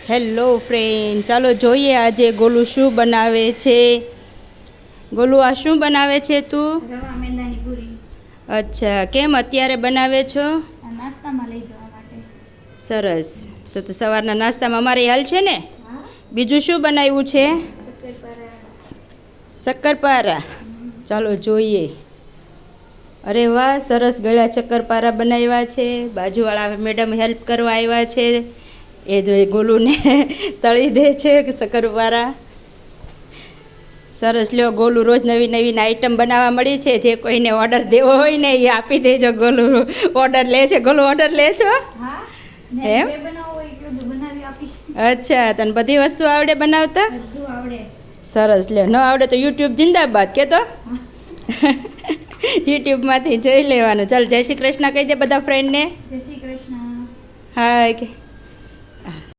Hello friend, ચાલો જોઈએ આજે ગોલું શું બનાવે છે. ગોલું, આ શું બનાવે છે તું? રવા મેંદાની પૂરી. અચ્છા, કેમ અત્યારે બનાવે છો? આ નાસ્તામાં લઈ જવા માટે. સરસ. તો સવારના નાસ્તામાં અમારે હાલ છે ને. હા. બીજું શું બનાવ્યું છે? શક્કરપારા. શક્કરપારા. ચાલો જોઈએ. અરે વાહ, સરસ ગળ્યા શક્કરપારા બનાવ્યા છે. બાજુવાળા મેડમ હેલ્પ કરવા આવ્યા છે. એ જો એ ગોલુને તળી દે છે શક્કરપારા. સરસ. લ્યો, ગોલું રોજ નવી નવી આઈટમ બનાવવા મળી છે. જે કોઈને ઓર્ડર દેવો હોય ને એ આપી દેજો. ગોલું ઓર્ડર લે છે. ગોલું ઓર્ડર લે છો? હા. એમ? જે બનાવવું હોય એટલું બધું બનાવી આપીશ. અચ્છા, તને બધી વસ્તુ આવડે બનાવતા? બધું આવડે. સરસ. લ્યો, ન આવડે તો યુટ્યુબ જિંદાબાદ કે તો યુટ્યુબમાંથી જોઈ લેવાનું. ચાલ, જય શ્રી કૃષ્ણ કહી દે બધા ફ્રેન્ડને. જય શ્રી કૃષ્ણ. હાય.